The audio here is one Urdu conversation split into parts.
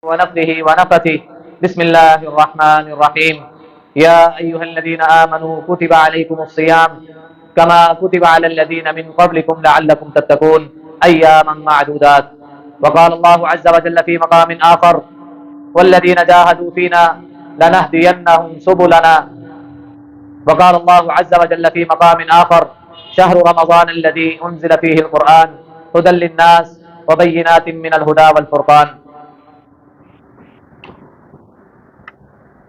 ونفخه ونفثه. بسم الله الرحمن الرحيم. يا أيها الذين آمنوا كتب عليكم الصيام كما كتب على الذين من قبلكم لعلكم تتقون أياما معدودات. وقال الله عز وجل في مقام آخر: والذين جاهدوا فينا لنهدينهم سبلنا. وقال الله عز وجل في مقام آخر: شهر رمضان الذي أنزل فيه القرآن هدى للناس وبينات من الهدى والفرقان.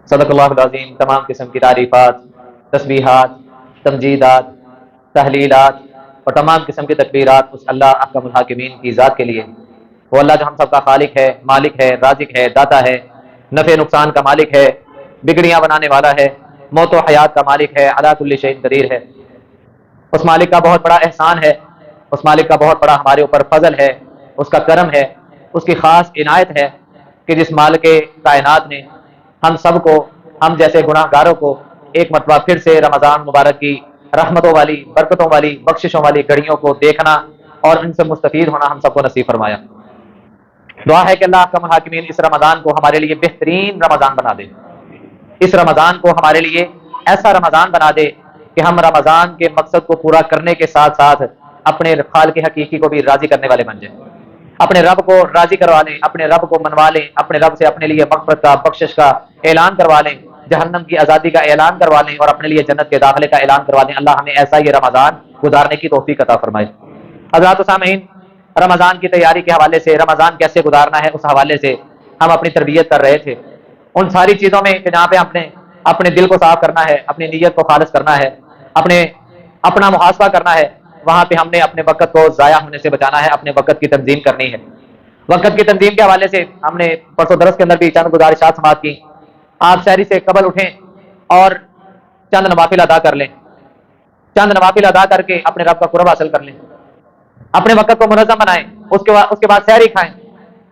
صدق اللہ العظیم. تمام قسم کی تعریفات، تسبیحات، تمجیدات، تحلیلات اور تمام قسم کی تکبیرات اس اللہ احکم الحاکمین کی ذات کے لیے. وہ اللہ جو ہم سب کا خالق ہے، مالک ہے، رازق ہے، داتا ہے، نفع نقصان کا مالک ہے، بگڑیاں بنانے والا ہے، موت و حیات کا مالک ہے، علی کل شیء قدیر ہے. اس مالک کا بہت بڑا احسان ہے، اس مالک کا بہت بڑا ہمارے اوپر فضل ہے، اس کا کرم ہے، اس کی خاص عنایت ہے کہ جس مالک کائنات نے ہم سب کو، ہم جیسے گناہ گاروں کو ایک مرتبہ پھر سے رمضان مبارک کی رحمتوں والی، برکتوں والی، بخششوں والی گھڑیوں کو دیکھنا اور ان سے مستفید ہونا ہم سب کو نصیب فرمایا. دعا ہے کہ اللہ احکم الحاکمین اس رمضان کو ہمارے لیے بہترین رمضان بنا دے. اس رمضان کو ہمارے لیے ایسا رمضان بنا دے کہ ہم رمضان کے مقصد کو پورا کرنے کے ساتھ ساتھ اپنے خالق حقیقی کو بھی راضی کرنے والے بن جائیں، اپنے رب کو راضی کروا لیں، اپنے رب کو منوا لیں، اپنے رب سے اپنے لیے مغفرت کا، بخشش کا اعلان کروا لیں، جہنم کی آزادی کا اعلان کروا لیں اور اپنے لیے جنت کے داخلے کا اعلان کروا لیں. اللہ ہمیں ایسا یہ رمضان گزارنے کی توفیق عطا فرمائے. حضرات و سامعین، رمضان کی تیاری کے حوالے سے، رمضان کیسے گزارنا ہے اس حوالے سے ہم اپنی تربیت کر رہے تھے. ان ساری چیزوں میں کہ جہاں پہ اپنے دل کو صاف کرنا ہے، اپنی نیت کو خالص کرنا ہے، اپنا محاسبہ کرنا ہے، وہاں پہ ہم نے اپنے وقت کو ضائع ہونے سے بچانا ہے، اپنے وقت کی تنظیم کرنی ہے. وقت کی تنظیم کے حوالے سے ہم نے پرسوں درس کے اندر بھی چند گزارشات سماعت کی. آپ سحری سے قبل اٹھیں اور چند نوافل ادا کر لیں، چند نوافل ادا کر کے اپنے رب کا قرب حاصل کر لیں، اپنے وقت کو منظم بنائیں. اس کے بعد سحری کھائیں.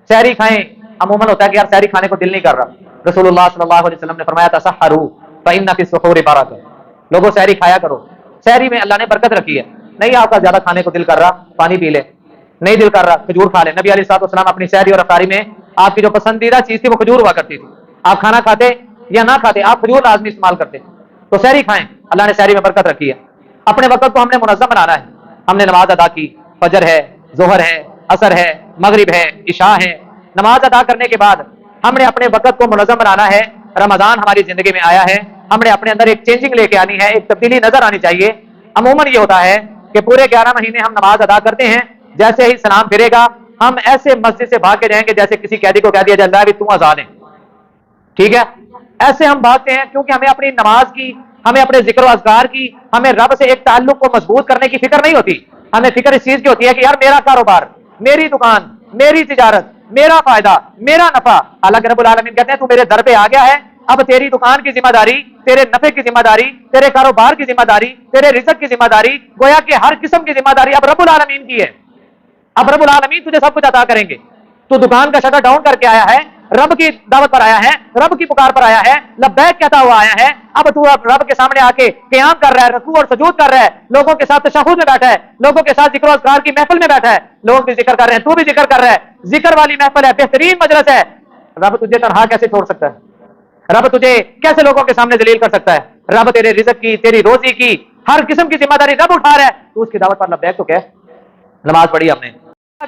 سحری کھائیں. عموماً ہوتا ہے کہ یار سحری کھانے کو دل نہیں کر رہا. رسول اللہ صلی اللہ علیہ وسلم نے فرمایا تسحروا فإن فی السحور برکۃ. لوگوں سحری کھایا کرو، سحری میں اللہ نے برکت رکھی ہے. نہیں آپ کا زیادہ کھانے کو دل کر رہا، پانی پی لے. نہیں دل کر رہا، کھجور کھا لے. نبی علیہ الصلوۃ والسلام اپنی سحری اور افطاری میں آپ کی جو پسندیدہ چیز تھی وہ کھجور ہوا کرتی تھی. آپ کھانا کھاتے یا نہ کھاتے، آپ کھجور لازمی استعمال کرتے. تو سحری کھائیں، اللہ نے سحری میں برکت رکھی ہے. اپنے وقت کو ہم نے منظم بنانا ہے. ہم نے نماز ادا کی، فجر ہے، ظہر ہے، عصر ہے، مغرب ہے، عشاء ہے. نماز ادا کرنے کے بعد ہم نے اپنے وقت کو منظم بنانا ہے. رمضان ہماری زندگی میں آیا ہے، ہم نے اپنے اندر ایک چینجنگ لے کے آنی ہے، ایک تبدیلی نظر آنی چاہیے. عموماً یہ ہوتا ہے کہ پورے 11 مہینے ہم نماز ادا کرتے ہیں، جیسے ہی سلام پھرے گا ہم ایسے مسجد سے بھاگ کے جائیں گے جیسے کسی قیدی کو کہہ دیا جائے بھی تم آزاد ہیں. ٹھیک ہے، ایسے ہم بھاگتے ہیں کیونکہ ہمیں اپنی نماز کی، ہمیں اپنے ذکر و اذکار کی، ہمیں رب سے ایک تعلق کو مضبوط کرنے کی فکر نہیں ہوتی. ہمیں فکر اس چیز کی ہوتی ہے کہ یار میرا کاروبار، میری دکان، میری تجارت، میرا فائدہ، میرا نفع. حالانکہ رب العالمین کہتے ہیں تو میرے در پہ آ گیا ہے، اب تیری دکان کی ذمہ داری، تیرے نفع کی ذمہ داری، تیرے کاروبار کی ذمہ داری، تیرے رزق کی ذمہ داری، گویا کہ ہر قسم کی ذمہ داری اب رب العالمین کی ہے. اب رب العالمین تجھے سب کچھ عطا کریں گے. تو دکان کا شٹر ڈاؤن کر کے آیا ہے، رب کی دعوت پر آیا ہے، رب کی پکار پر آیا ہے، لبیک کہتا ہوا آیا ہے. اب تو رب کے سامنے آ کے قیام کر رہا ہے، رکوع اور سجود کر رہا ہے، لوگوں کے ساتھ تشہد میں بیٹھا ہے، لوگوں کے ساتھ ذکر و اذکار کی محفل میں بیٹھا ہے. لوگ بھی ذکر کر رہے ہیں، تو بھی ذکر کر رہا ہے. ذکر والی محفل ہے، بہترین مجلس ہے. رب تجھے تنہا کیسے چھوڑ سکتا ہے؟ رب تجھے کیسے لوگوں کے سامنے ذلیل کر سکتا ہے؟ رب تیرے رزق کی، تیری روزی کی، ہر قسم کی ذمہ داری رب اٹھا رہا ہے. تو اس کی دعوت پر لبیک تو کہہ. نماز پڑھی ہم نے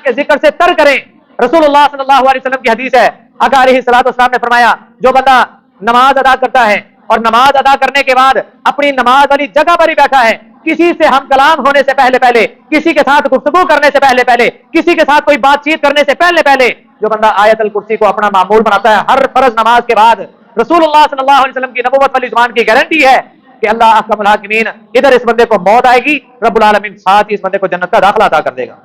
کہ ذکر سے تر کریں. رسول اللہ صلی اللہ علیہ وسلم کی حدیث ہے، آقا علیہ الصلوۃ والسلام نے فرمایا جو بندہ نماز ادا کرتا ہے اور نماز ادا کرنے کے بعد اپنی نماز والی جگہ پر ہی بیٹھا ہے، کسی سے ہم کلام ہونے سے پہلے، کسی کے ساتھ گفتگو کرنے سے پہلے، کسی کے ساتھ کوئی بات چیت کرنے سے پہلے جو بندہ آیت الکرسی کو اپنا معمول بناتا ہے ہر فرض نماز کے بعد، رسول اللہ صلی اللہ علیہ وسلم کی نبوت والی زبان کی گارنٹی ہے کہ اللہ احکم الحاکمین ادھر اس بندے کو موت آئے گی، رب العالمین ساتھ ہی اس بندے کو جنت کا داخلہ عطا کر دے گا.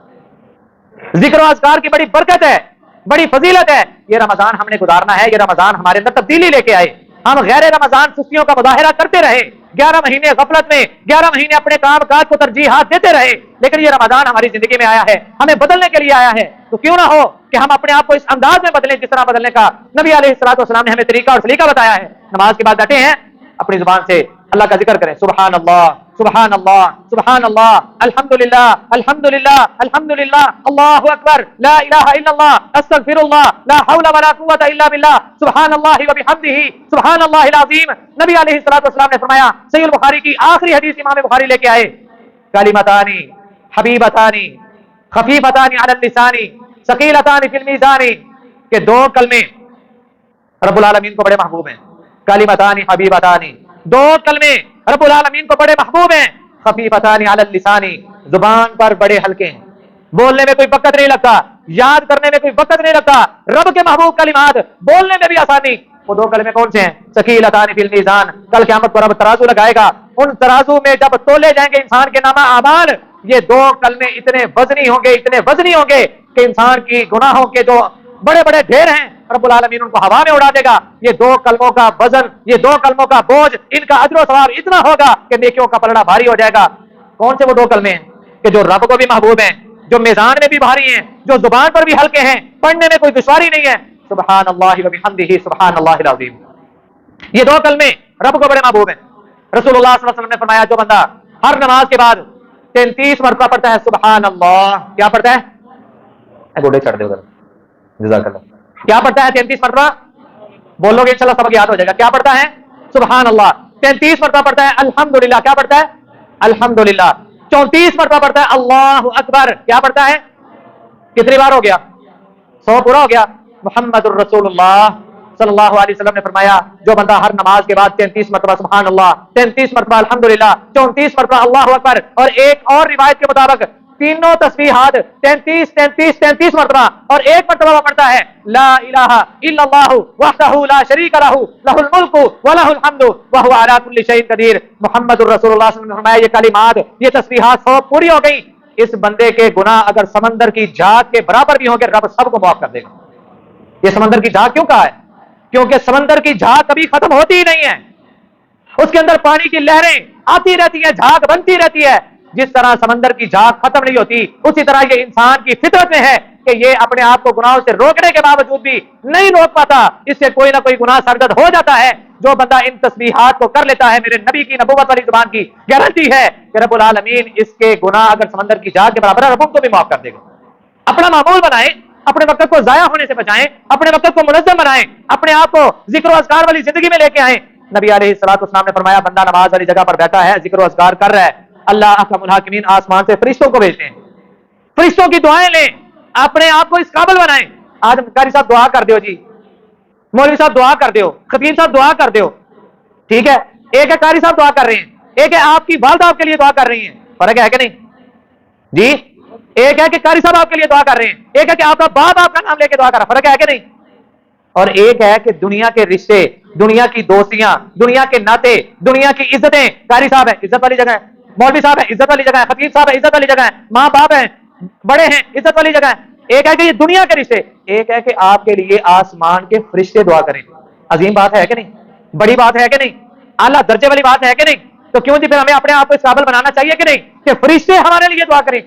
ذکر و اذکار کی بڑی برکت ہے، بڑی فضیلت ہے. یہ رمضان ہم نے گزارنا ہے، یہ رمضان ہمارے اندر تبدیلی لے کے آئے. ہم غیر رمضان سستیوں کا مظاہرہ کرتے رہے، 11 مہینے غفلت میں، 11 مہینے اپنے کام کاج کو ترجیحات دیتے رہے، لیکن یہ رمضان ہماری زندگی میں آیا ہے، ہمیں بدلنے کے لیے آیا ہے. تو کیوں نہ ہو کہ ہم اپنے آپ کو اس انداز میں بدلیں جس طرح بدلنے کا نبی علیہ الصلوۃ والسلام نے ہمیں طریقہ اور سلیقہ بتایا ہے. نماز کے بعد بیٹھے ہیں، اپنی زبان سے اللہ کا ذکر کریں، سبحان اللہ سبحان اللہ سبحان اللہ، الحمدللہ الحمدللہ الحمدللہ، اللہ اکبر، لا الہ الا اللہ، استغفر اللہ، لا حول ولا قوت الا باللہ، سبحان اللہ وبحمدہ، سبحان اللہ العظیم۔ نبی علیہ الصلوۃ والسلام نے فرمایا، صحیح البخاری کی آخری حدیث امام بخاری لے کے آئے، کلمتان حبیبتان خفیفتان علی اللسان ثقیلتان فی المیزان، کہ دو کلمے رب العالمین کو بڑے محبوب ہیں، کلمتان حبیبتان، دو کلمے رب العالمین کو بڑے محبوب ہیں، خفیفتان علی اللسان، زبان پر بڑے ہلکے ہیں، بولنے میں کوئی وقت نہیں لگتا، یاد کرنے میں کوئی وقت نہیں لگتا، رب کے محبوب کلمات بولنے میں بھی آسانی۔ وہ دو کلمے کون سے ہیں؟ ثقیلتان فی المیزان، کل قیامت کو رب ترازو لگائے گا، ان ترازو میں جب تولے جائیں گے انسان کے نامہ اعمال، یہ دو کلمے اتنے وزنی ہوں گے، اتنے وزنی ہوں گے کہ انسان کی گناہوں کے جو بڑے بڑے ڈھیر ہیں رب العالمین ان کو ہوا میں اڑا دے گا۔ یہ دو کلموں کا وزن، یہ دو کلموں کا بوجھ، ان کا اجر و ثواب اتنا ہوگا کہ نیکیوں کا پلڑا بھاری ہو جائے گا۔ کون سے وہ دو کلمے ہیں کہ جو رب کو بھی محبوب ہیں، جو میزان میں بھی بھاری ہیں، جو زبان پر بھی ہلکے ہیں، پڑھنے میں کوئی دشواری نہیں ہے؟ سبحان اللہ وبحمدہ، سبحان اللہ العظیم۔ یہ دو کلمے رب کو بڑے محبوب ہیں۔ رسول اللہ صلی اللہ علیہ وسلم نے فرمایا، جو بندہ ہر نماز کے بعد 33 مرتبہ پڑھتا ہے سبحان اللہ، کیا پڑھتا ہے؟ گوڑے چڑھ دے ادھر، جزاک اللہ۔ کیا پڑھتا ہے 33 مرتبہ؟ بولو گے انشاءاللہ سبق یاد ہو جائے گا۔ کیا پڑھتا ہے؟ سبحان اللہ۔ 33 مرتبہ پڑھتا ہے الحمدللہ، کیا پڑھتا ہے؟ الحمدللہ۔ 34 مرتبہ پڑھتا ہے اللہ اکبر، کیا پڑھتا ہے؟ کتنی بار ہو گیا؟ 100 پورا ہو گیا۔ محمد الرسول اللہ صلی اللہ علیہ وسلم نے فرمایا، جو بندہ ہر نماز کے بعد 33 مرتبہ سبحان اللہ، 33 مرتبہ الحمدللہ، 34 مرتبہ اللہ اکبر، اور ایک اور روایت کے مطابق تینوں تسبیحات 33 33 33 مرتبہ، اور ایک مرتبہ پڑھتا ہے لا الہ الا اللہ وحدہ لا شریک لہ لہ الملک ولہ الحمد وہو علی کل شیء قدیر۔ محمد الرسول اللہ صلی اللہ علیہ وسلم نے فرمایا، یہ کلمات، یہ تسبیحات 100 پوری ہو گئی، اس بندے کے گناہ اگر سمندر کی جھاگ کے برابر بھی ہوں گے رب سب کو معاف کر دے گا۔ یہ سمندر کی جھاگ کیوں کہا ہے؟ کیونکہ سمندر کی جھاگ کبھی ختم ہوتی ہی نہیں ہے، اس کے اندر پانی کی لہریں آتی رہتی ہیں، جھاگ بنتی رہتی ہے۔ جس طرح سمندر کی جھاگ ختم نہیں ہوتی، اسی طرح یہ انسان کی فطرت میں ہے کہ یہ اپنے آپ کو گناہوں سے روکنے کے باوجود بھی نہیں روک پاتا، اس سے کوئی نہ کوئی گناہ سرزد ہو جاتا ہے۔ جو بندہ ان تسبیحات کو کر لیتا ہے، میرے نبی کی نبوت والی زبان کی گارنٹی ہے کہ رب العالمین اس کے گناہ اگر سمندر کی جھاگ کے برابر ہے، رب ان کو بھی معاف کر دے گا۔ اپنا معمول بنائیں، اپنے وقت کو ضائع ہونے سے بچائیں، اپنے وقت کو منظم بنائیں، اپنے آپ کو ذکر و اذکار والی زندگی میں لے کے آئیں۔ نبی علیہ الصلوۃ والسلام نے فرمایا، بندہ نماز والی جگہ پر بیٹھا ہے، ذکر و اذکار کر رہا ہے، اللہ احکم الحاکمین آسمان سے فرشتوں کو بھیجتے ہیں، فرشتوں کی دعائیں لیں، اپنے آپ کو اس قابل بنائیں۔ آج قاری صاحب دعا کر دیو، جی مولوی صاحب دعا کر دیو، خطیب صاحب دعا کر دیو، ٹھیک ہے، ایک ہے قاری صاحب دعا کر رہے ہیں، ایک ہے آپ کی والدہ آپ کے لیے دعا کر رہی ہیں، فرق ہے کہ نہیں جی؟ ایک ہے کہ قاری صاحب آپ کے لیے دعا کر رہے ہیں، ایک ہے کہ آپ کا باپ آپ کا نام لے کے دعا کر رہا، فرق ہے کہ نہیں؟ اور ایک ہے کہ دنیا کے رشتے، دنیا کی دوستیاں، دنیا کے ناطے، دنیا کی عزتیں، قاری صاحب ہے عزت والی جگہ ہے، مولوی صاحب ہے عزت والی جگہ ہے، خطیب صاحب ہے عزت والی جگہ ہے، ماں باپ ہیں بڑے ہیں عزت والی جگہ ہے۔ ایک ہے کہ یہ دنیا کے رشتے، ایک ہے کہ آپ کے لیے آسمان کے فرشتے دعا کریں۔ عظیم بات ہے کہ نہیں؟ بڑی بات ہے کہ نہیں؟ اعلیٰ درجے والی بات ہے کہ نہیں؟ تو کیوں جی پھر ہمیں اپنے آپ کو اس قابل بنانا چاہیے کہ نہیں کہ فرشتے ہمارے لیے دعا کریں؟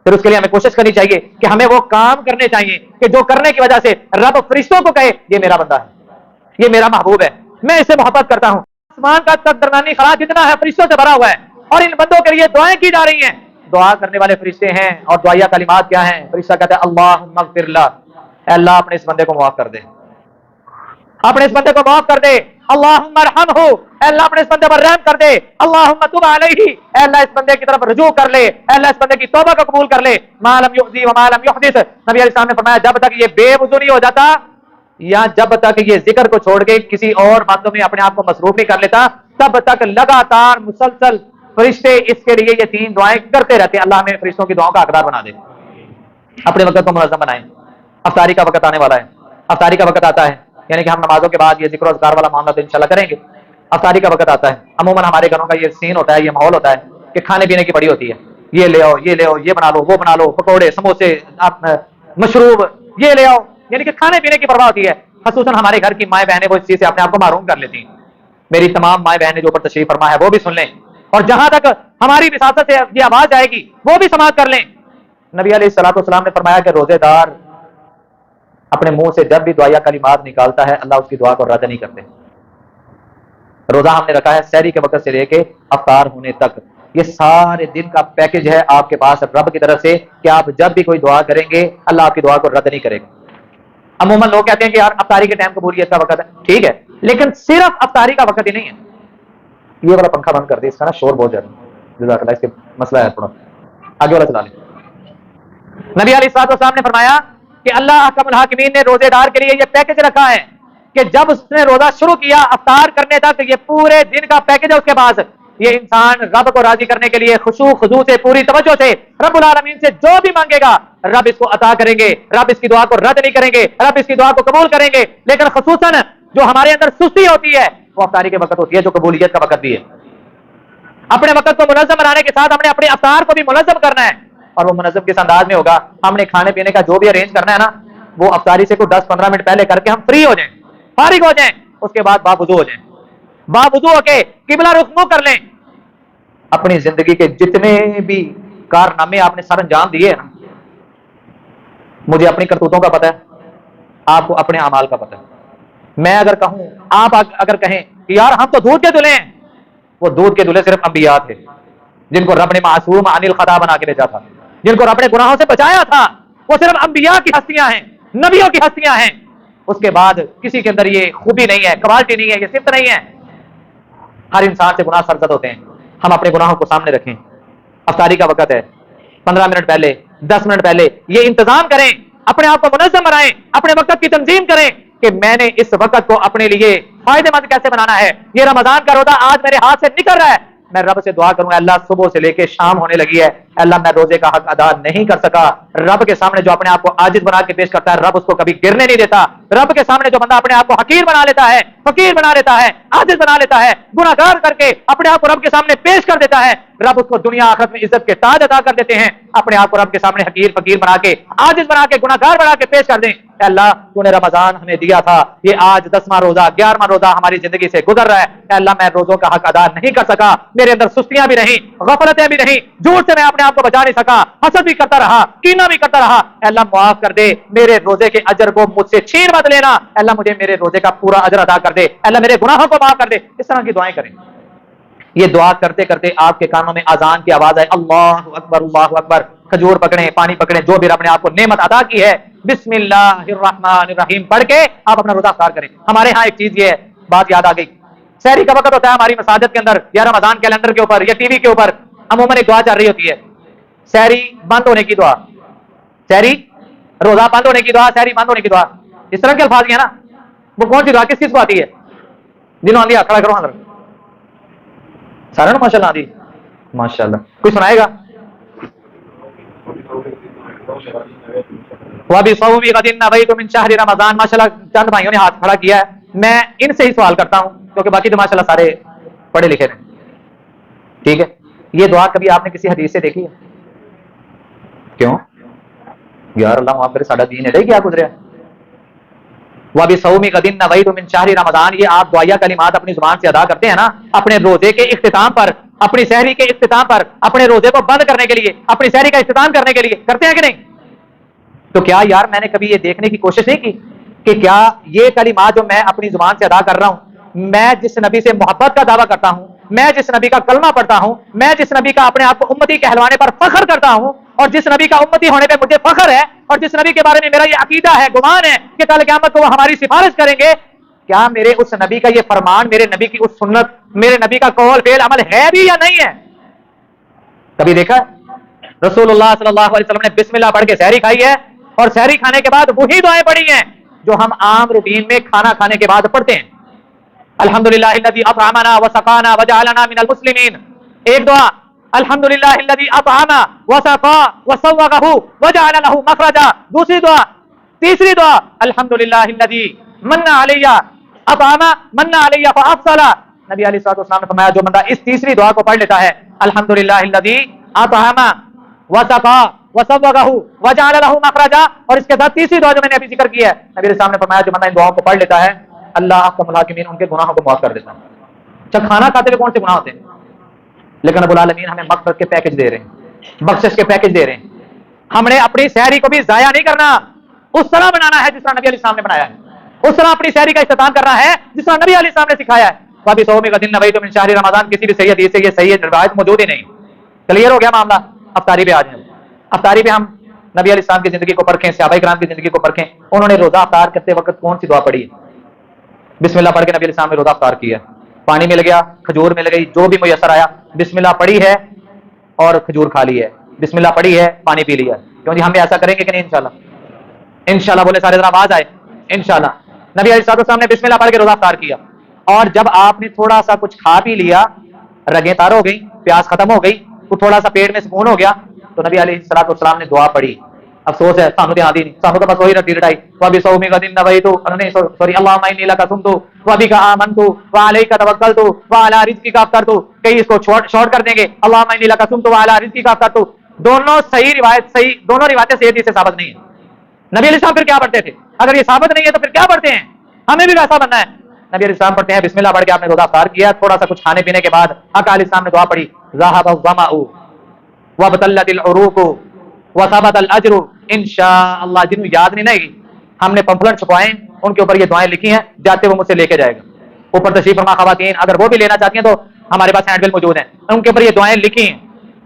پھر اس کے لیے ہمیں کوشش کرنی چاہیے کہ ہمیں وہ کام کرنے چاہیے کہ جو کرنے کی وجہ سے رب فرشتوں کو کہے یہ میرا بندہ ہے، یہ میرا محبوب ہے، میں اسے محبت کرتا ہوں۔ آسمان کا قدرمانی خلا جتنا ہے فرشتوں سے بھرا ہوا ہے، اور ان بندوں کے لیے دعائیں کی جا رہی ہیں۔ دعا کرنے والے فرشتے ہیں، اور دعائیہ کلمات کیا ہیں؟ فرشتہ کہتا ہے اللہم اغفر لہ، اے اللہ اپنے اس بندے کو معاف کر دے، اپنے اس بندے کو معاف کر دے، اللہم ارحمہ، اے اللہ اپنے اس بندے پر رحم کر دے، اللہم تب علیہ، اے اللہ اس بندے کی طرف رجوع کر لے، اے اللہ اس بندے کی توبہ کو قبول کر لے، ما لم یؤذی وما لم یحدث۔ نبی علیہ السلام نے فرمایا، جب تک یہ بے وضو نہیں ہو جاتا، یا جب تک یہ ذکر کو چھوڑ کے کسی اور باتوں میں اپنے آپ کو مصروف نہیں کر لیتا، تب تک لگاتار مسلسل فرشتے اس کے لیے یہ 3 دعائیں کرتے رہتے ہیں۔ اللہ ہمیں فرشتوں کی دعاؤں کا حقدار بنا دے۔ اپنے وقت کو منظم بنائیں، افطاری کا وقت آنے والا ہے، افطاری کا وقت آتا ہے، یعنی کہ ہم نمازوں کے بعد یہ ذکر و اذکار والا معاملہ تو انشاءاللہ کریں گے۔ افطاری کا وقت آتا ہے، عموماً ہمارے گھروں کا یہ سین ہوتا ہے، یہ ماحول ہوتا ہے کہ کھانے پینے کی پڑی ہوتی ہے، یہ لے آؤ، یہ لے آؤ، یہ بنا لو، وہ بنا لو، پکوڑے، سموسے، مشروب، یہ لے آؤ، یعنی کہ کھانے پینے کی پرواہ ہوتی ہے۔ خصوصاً ہمارے گھر کی مائیں بہنیں وہ اس چیز سے اپنے آپ کو محروم کر لیتی ہیں۔ میری تمام مائیں بہنیں جو اوپر تشریف فرما ہے وہ بھی سن لیں، اور جہاں تک ہماری وساطت سے یہ آواز جائے گی وہ بھی سماعت کر لیں۔ نبی علیہ الصلوۃ والسلام نے فرمایا کہ روزے دار اپنے منہ سے جب بھی دعائیہ کلمات نکالتا ہے، اللہ اس کی دعا کو رد نہیں کرتے۔ روزہ ہم نے رکھا ہے سحری کے وقت سے لے کے افطار ہونے تک، یہ سارے دن کا پیکج ہے آپ کے پاس رب کی طرف سے کہ آپ جب بھی کوئی دعا کریں گے اللہ آپ کی دعا کو رد نہیں کرے گا۔ عموماً لوگ کہتے ہیں کہ یار افطاری کے ٹائم قبولیت کا وقت ہے، ٹھیک ہے، لیکن صرف افطاری کا وقت ہی نہیں ہے۔ یہ والا پنکھا بند کر دے، اس کا نا شور بہت زیادہ ہے، جزاک اللہ، اس کے مسئلہ ہے تھوڑا، آگے والا چلا لیں۔ نبی علیہ الصلوۃ والسلام نے فرمایا کہ اللہ احکم الحاکمین نے روزے دار کے لیے یہ پیکج رکھا ہے کہ جب اس نے روزہ شروع کیا افطار کرنے تک یہ پورے دن کا پیکج ہے اس کے پاس۔ یہ انسان رب کو راضی کرنے کے لیے خشوع خضوع سے پوری توجہ سے رب العالمین سے جو بھی مانگے گا رب اس کو عطا کریں گے، رب اس کی دعا کو رد نہیں کریں گے، رب اس کی دعا کو قبول کریں گے۔ لیکن خصوصاً جو ہمارے اندر سستی ہوتی ہے وہ افطاری کے وقت ہوتی ہے، جو قبولیت کا وقت بھی ہے۔ اپنے وقت کو منظم بنانے کے ساتھ ہم نے اپنے افطار کو بھی منظم کرنا ہے، اور وہ منظم کس انداز میں ہوگا؟ ہم نے کھانے پینے کا جو بھی ارینج کرنا ہے نا وہ افطاری سے کوئی 10-15 منٹ پہلے کر کے ہم فری ہو جائیں، فارغ ہو جائیں، اس کے بعد باوضو ہو جائیں، باوضو ہو کے قبلہ رخ منہ کر لیں۔ اپنی زندگی کے جتنے بھی کارنامے آپ نے سر انجام دیے ہیں نا، مجھے اپنی کرتوتوں کا پتہ ہے، آپ کو اپنے اعمال کا پتہ ہے۔ میں اگر کہوں، آپ اگر کہیں کہ یار ہم تو دودھ کے دلے ہیں، وہ دودھ کے دلے صرف انبیاء تھے جن کو رب نے معصوم عن الخطا بنا کے بھیجا تھا، جن کو رب نے گناہوں سے بچایا تھا، وہ صرف انبیاء کی ہستیاں ہیں، نبیوں کی ہستیاں ہیں۔ اس کے بعد کسی کے اندر یہ خوبی نہیں ہے، کوالٹی نہیں ہے، یہ صفت نہیں ہے۔ ہر انسان سے گناہ سرزد ہوتے ہیں، ہم اپنے گناہوں کو سامنے رکھیں۔ افطاری کا وقت ہے، 15 منٹ پہلے، 10 منٹ پہلے یہ انتظام کریں، اپنے آپ کو منظم بنائیں، اپنے وقت کی تنظیم کریں کہ میں نے اس وقت کو اپنے لیے فائدہ مند کیسے بنانا ہے۔ یہ رمضان کا روزہ آج میرے ہاتھ سے نکل رہا ہے، میں رب سے دعا کروں، اللہ صبح سے لے کے شام ہونے لگی ہے، اللہ میں روزے کا حق ادا نہیں کر سکا۔ رب کے سامنے جو اپنے آپ کو عاجز بنا کے پیش کرتا ہے رب اس کو کبھی گرنے نہیں دیتا۔ رب کے سامنے جو بندہ اپنے آپ کو حقیر بنا لیتا ہے، فقیر بنا لیتا ہے، عاجز بنا لیتا ہے، گناہگار کر کے اپنے آپ کو رب کے سامنے پیش کر دیتا ہے، رب اس کو دنیا آخرت میں عزت کے تاج عطا کر دیتے ہیں۔ اپنے آپ کو رب کے سامنے حقیر فقیر بنا کے، عاجز بنا کے، گناہگار بنا کے پیش کر دیں، اے اللہ تو نے رمضان ہمیں دیا تھا، یہ آج 10واں روزہ 11واں روزہ ہماری زندگی سے گزر رہا ہے، اے اللہ میں روزوں کا حق ادا نہیں کر سکا، میرے اندر سستیاں بھی نہیں، غفلتیں بھی نہیں، جھوٹ سے میں اپنے آپ کو بچا نہیں سکا، حسد بھی کرتا رہا، کینہ بھی کرتا رہا، اے اللہ معاف کر دے، میرے روزے کے اجر کو مجھ سے چھین مت لینا، اے اللہ مجھے میرے روزے کا پورا اجر ادا کر دے، اے اللہ میرے گناہوں کو معاف کر دے۔ اس طرح کی دعائیں کریں۔ یہ دعا کرتے کرتے آپ کے کانوں میں اذان کی آواز آئے، اللہ اکبر اللہ اکبر، کھجور پکڑیں، پانی پکڑیں، جو بھی رب نے آپ کو نعمت عطا کی ہے، بسم اللہ الرحمن الرحیم پڑھ کے آپ اپنا روزہ افطار کریں۔ ہمارے ہاں ایک چیز یہ ہے، بات یاد آ گئی، سحری کا وقت ہوتا ہے ہماری مساجد کے اندر یا رمضان کیلنڈر کے اوپر یا ٹی وی کے اوپر عموماً ایک دعا چل رہی ہوتی ہے، سحری بند ہونے کی دعا، سحری روزہ بند ہونے کی دعا، سحری بند ہونے کی دعا، اس طرح کے الفاظ ہیں نا، وہ کون سی دعا کس چیز کو آتی ہے؟ جنہوں آندھی کھڑا کرو اندر، سارا نا ماشاء اللہ آندھی، ماشاء اللہ، کوئی سنائے گا؟ وَبِصَوْمِ غَدٍ نَوَيْتُ مِنْ شَهْرِ رَمَضَانَ، ماشاء اللہ چند بھائیوں نے ہاتھ کھڑا کیا ہے، میں ان سے ہی سوال کرتا ہوں کیونکہ باقی تو ماشاء اللہ سارے پڑھے لکھے ہیں، ٹھیک ہے؟ یہ دعا کبھی آپ نے کسی حدیث سے دیکھی ہے؟ کیوں یار اللہ معاف کرے، ساڈا دین ہے کیا گزریا؟ وَبِصَوْمِ غَدٍ نَوَيْتُ مِنْ شَهْرِ رَمَضَانَ، یہ آپ دعائیہ کلمات اپنی زبان سے ادا کرتے ہیں نا اپنے روزے کے اختتام پر، اپنی سحری کے اختتام پر، اپنے روزے کو بند کرنے کے لیے، اپنی سحری کا اختتام کرنے کے لیے، کرتے ہیں کہ نہیں؟ تو کیا یار میں نے کبھی یہ دیکھنے کی کوشش نہیں کی کہ کیا یہ کلمات جو میں اپنی زبان سے ادا کر رہا ہوں، میں جس نبی سے محبت کا دعویٰ کرتا ہوں، میں جس نبی کا کلمہ پڑھتا ہوں، میں جس نبی کا اپنے آپ کو امتی کہلوانے پر فخر کرتا ہوں، اور جس نبی کا امتی ہونے پہ مجھے فخر ہے، اور جس نبی کے بارے میں میرا یہ عقیدہ ہے، گمان ہے کہ کل قیامت کو وہ ہماری سفارش کریں گے، کیا میرے اس نبی کا یہ فرمان، میرے نبی کی اس سنت، میرے نبی کا قول فعل عمل ہے بھی یا نہیں ہے؟ کبھی دیکھا رسول اللہ صلی اللہ علیہ وسلم نے بسم اللہ پڑھ کے سحری کھائی ہے، اور سحری کھانے کے بعد وہی دعائیں پڑھی ہیں جو ہم عام روٹین میں کھانا کھانے کے بعد پڑھتے ہیں، الحمدللہ الذی اطعمنا وسقانا وجعلنا من المسلمین، ایک دعا الحمدللہ الذی اطعما وسقا وسوغہ وجعل له مخرجا، دوسری دعا، تیسری دعا الحمدللہ الذی من علی اطعما من علی فافضل، نبی علیہ الصلوۃ والسلام نے فرمایا جو بندہ اس تیسری دعا کو پڑھ لیتا ہے، الحمدللہ الذی اطعما وسقا وسوغہ وجعل له مخرجا، اور اس کے ساتھ تیسری دعا جو میں نے ابھی ذکر کی ہے، نبی علیہ السلام نے فرمایا جو بندہ ان دعاؤں کو پڑھ لیتا ہے اللہ احکم الحاکمین ان کے گناہوں کو معاف کر دیتا ہے۔ اچھا کھانا کھاتے ہوئے کون سے گناہ ہوتے ہیں؟ لیکن رب العالمین ہمیں مغفرت کے پیکج دے رہے ہیں، بخشش کے پیکج دے رہے ہیں، ہم نے اپنی سحری کو بھی ضائع نہیں کرنا، اس طرح بنانا ہے جس طرح نبی علیہ السلام نے بنایا ہے، اس طرح اپنی سحری کا اختتام کرنا ہے جس طرح نبی علیہ السلام نے سکھایا ہے۔ وبصوم غد نویت من شہر رمضان، کسی بھی صحیح حدیث سے یہ صحیح روایت موجود ہی نہیں. کلیئر ہو گیا معاملہ. افطاری پہ آ جائیں. افطاری پہ ہم نبی علیہ السلام کی زندگی کو پرکھیں، صحابہ کرام کی زندگی کو پرکھیں. انہوں نے روزہ افطار کرتے وقت کون سی دعا پڑھی ہے؟ بسم اللہ پڑھ کے نبی علیہ السلام نے روزہ افطار کیا. پانی مل گیا، کھجور مل گئی، جو بھی میسر آیا، بسم اللہ پڑھی ہے اور کھجور کھا لی ہے، بسم اللہ پڑھی ہے، پانی پی لیا. کیوں جی ہم بھی ایسا کریں گے کہ نہیں؟ انشاءاللہ. انشاءاللہ بولے سارے ذرا آواز آئے. انشاءاللہ. نبی علیہ السلام نے بسم اللہ پڑھ کے روزہ افطار کیا، اور جب آپ نے تھوڑا سا کچھ کھا پی لیا، رگیں تار ہو گئی، پیاس ختم ہو گئی، تو تھوڑا سا پیٹ میں سکون ہو گیا، تو نبی علیہ السلام نے دعا پڑھی. افسوس ہے سانو دھیان دی نہیں، سانو تو بس وہی رٹی رٹائی وبصوم غد نویت، سوری اللهم انی لک صمت وبک آمنت وعلیک توکلت وعلی رزقک افطرت. کئی اس کو شارٹ کر دیں گے اللهم انی لک صمت وعلی رزقک افطرت. دونوں صحیح روایت، صحیح دونوں روایتیں صحیح حدیث سے ثابت نہیں ہیں. نبی علیہ السلام پھر کیا پڑھتے تھے؟ اگر یہ ثابت نہیں ہے تو پھر کیا پڑھتے ہیں؟ ہمیں بھی ویسا بننا ہے. نبی علیہ السلام پڑھتے ہیں بسم اللہ پڑھ کے آپ نے روزہ افطار کیا، تھوڑا سا کچھ کھانے پینے کے بعد آقا علیہ السلام نے دعا پڑھی ذهب الظمأ وابتلت العروق وثبت الاجر انشاء اللہ. جنہوں یاد نہیں نا ہم نے پمفلٹ چھپوائے، ان کے اوپر یہ دعائیں لکھی ہیں، جاتے وہ مجھ سے لے کے جائے گا. اوپر تشریف فرما خواتین اگر وہ بھی لینا چاہتی ہیں تو ہمارے پاس ہینڈ بل موجود ہیں، ان کے اوپر یہ دعائیں لکھی ہیں.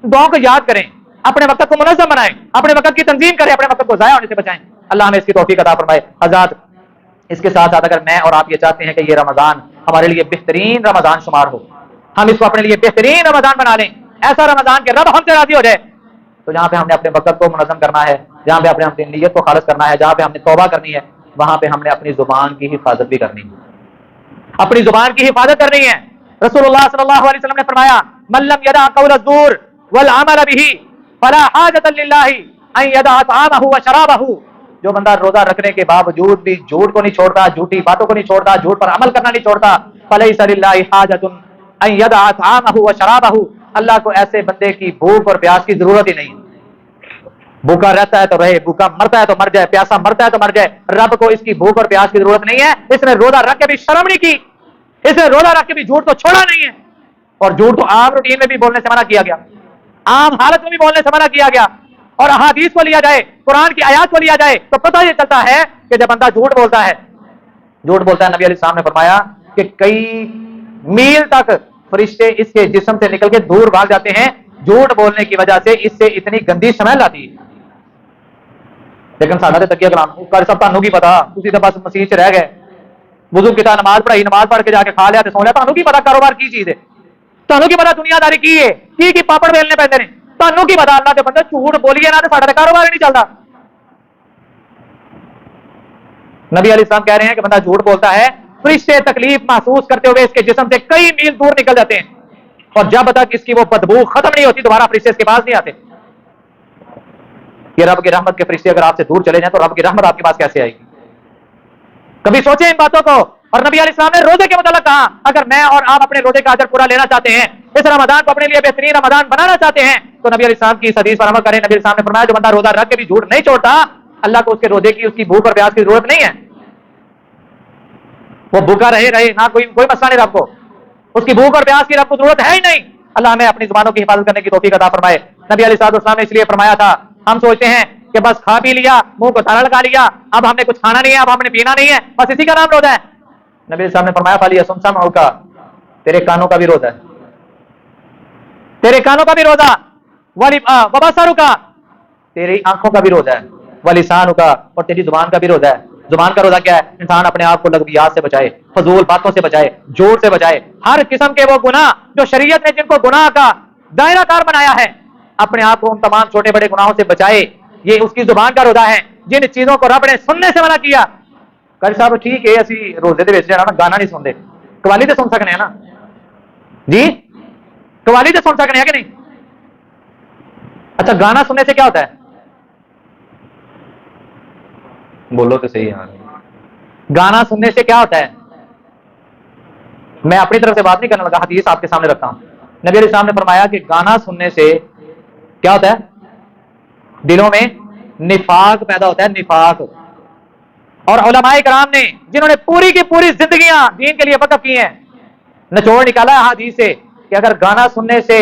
دعاؤں کو یاد کریں، اپنے وقت کو منظم بنائیں، اپنے وقت کی تنظیم کریں، اپنے وقت کو ضائع ہونے سے بچائیں. اللہ ہمیں اس کی توفیق عطا فرمائے. حضرات اس کے ساتھ ساتھ اگر میں اور آپ یہ چاہتے ہیں کہ یہ رمضان ہمارے لیے بہترین رمضان شمار ہو، ہم اس کو اپنے لیے بہترین رمضان بنا لیں، ایسا رمضان کہ رب ہم سے راضی ہو جائے، تو جہاں پہ ہم نے اپنے وقت کو منظم کرنا ہے، جہاں پہ ہم نے اپنی نیت کو خالص کرنا ہے، جہاں پہ ہم نے توبہ کرنی ہے، وہاں پہ ہم نے اپنی زبان کی حفاظت بھی کرنی ہے. اپنی زبان کی حفاظت کرنی ہے. رسول اللہ صلی اللہ علیہ وسلم نے فرمایا من لم يدع قول الزور والعمل به فلا حاجة للہ ان يدع طعامه وشرابه. جو بندہ روزہ رکھنے کے باوجود بھی جھوٹ کو نہیں چھوڑتا، جھوٹی باتوں کو نہیں چھوڑتا، جھوٹ پر عمل کرنا نہیں چھوڑتا، فليس للہ حاجة ان يدع طعامه وشرابه. اللہ کو ایسے بندے کی بھوک اور پیاس کی ضرورت ہی نہیں. بھوکا رہتا ہے تو رہے، بھوکا مرتا ہے تو مر جائے، پیاسا مرتا ہے تو مر جائے. رب کو اس کی بھوک اور پیاس کی ضرورت نہیں ہے. اس نے روزہ رکھ کے بھی شرم نہیں کی، اس نے روزہ رکھ کے بھی جھوٹ کو چھوڑا نہیں ہے. اور جھوٹ کو عام روٹین میں بھی بولنے سے منع کیا گیا، عام حالت میں بھی بولنے سے منع کیا گیا. اور احادیث کو لیا جائے، قرآن کی آیات کو لیا جائے تو پتہ یہ چلتا ہے کہ جب بندہ جھوٹ بولتا ہے، جھوٹ بولتا ہے، نبی علیہ السلام نے فرمایا کہ کئی میل تک فرشتے اس کے جسم سے نکل کے دور بھاگ جاتے ہیں جھوٹ بولنے کی وجہ سے. اس سے اتنی گندی سمیل آتی ہے. لیکن ساڈا تے تکیہ کلام کر سب تانوں کی پتا، تسی تے بس مسیح چ رہ گئے، وضو کیتا، نماز پڑھائی، نماز پڑھ کے جا کے کھا لیا تے سو لیا. تانوں کی پتا کاروبار کی چیز ہے؟ تانوں کی پتا دنیا داری کی ہے؟ کی پاپڑ بیلنے پیندے نے؟ تانوں کی پتا؟ اللہ دے بندے جھوٹ بولیے نہ تے ساڈا تے کاروبار ہی نہیں چلدا. نبی علیہ السلام کہہ رہے ہیں کہ بندہ جھوٹ بولتا ہے، فرشتے تکلیف محسوس کرتے ہوئے اس کے جسم سے کئی میل دور نکل جاتے ہیں، اور جب تک اس کی وہ بدبو ختم نہیں ہوتی دوبارہ فرشتے اس کے پاس نہیں آتے. یہ رب کی رحمت کے فرشتے اگر آپ سے دور چلے جائیں تو رب کی رحمت آپ کے پاس کیسے آئے گی؟ کبھی سوچیں ان باتوں کو. اور نبی علیہ السلام نے روزے کے متعلق کہا اگر میں اور آپ اپنے روزے کا اجر پورا لینا چاہتے ہیں، اس رمضان کو اپنے لیے بہترین رمضان بنانا چاہتے ہیں، تو نبی علیہ السلام کی اس حدیث پر عمل کریں. نبی علیہ السلام نے فرمایا جو بندہ روزہ رکھ کے بھی جھوٹ نہیں چھوڑتا، اللہ کو اس کے روزے کی، اس کی بھوک اور پیاس کی ضرورت نہیں ہے. وہ بھوکا رہے نہ، کوئی مسئلہ نہیں رب کو، اس کی بھوک اور پیاس کی رب کو ضرورت ہے ہی نہیں. اللہ ہمیں اپنی زبانوں کی حفاظت کرنے کی توفیق عطا فرمائے. نبی علیہ السلام نے اس لیے فرمایا تھا، ہم سوچتے ہیں کہ بس کھا پی لیا، منہ کو تالا لگا لیا، اب ہم نے کچھ کھانا نہیں ہے، اب ہم نے پینا نہیں ہے، بس اسی کا نام روزہ ہے. نبی علیہ السلام نے فرمایا فَلْيَصُمْ سَمْعُكَ، تیرے کانوں کا بھی روزہ ہے، تیرے کانوں کا بھی روزہ، وَبَصَرُكَ، تیری آنکھوں کا بھی روزہ ہے، وَلِسَانُكَ، اور تیری زبان کا بھی روزہ ہے. زبان کا روزہ کیا ہے؟ انسان اپنے آپ کو لغویات سے بچائے، فضول باتوں سے بچائے، جھوٹ سے بچائے، ہر قسم کے وہ گناہ جو شریعت نے جن کو گناہ کا دائرہ کار بنایا ہے، اپنے آپ کو ان تمام چھوٹے بڑے گناہوں سے بچائے. یہ اس کی زبان کا روزہ ہے. جن چیزوں کو رب نے سننے سے منع کیا، قاری صاحب ٹھیک ہے اسی روزے دے وچ جڑا نا گانا نہیں سنتے، قوالی تے سن سکنے ہیں نا جی، قوالی تے سن سکنے ہیں کہ نہیں؟ اچھا گانا سننے سے کیا ہوتا ہے؟ بولو تو صحیح ہے. گانا سننے سے کیا ہوتا ہے؟ میں اپنی طرف سے بات نہیں کرنے لگا، حدیث آپ کے سامنے رکھتا ہوں. نبی علیہ السلام نے فرمایا کہ گانا سننے سے کیا ہوتا ہے؟ دلوں میں نفاق پیدا ہوتا ہے، نفاق. اور علماء کرام نے جنہوں نے پوری کی پوری زندگیاں دین کے لیے وقف کی ہیں، نچوڑ نکالا ہے حدیث سے کہ اگر گانا سننے سے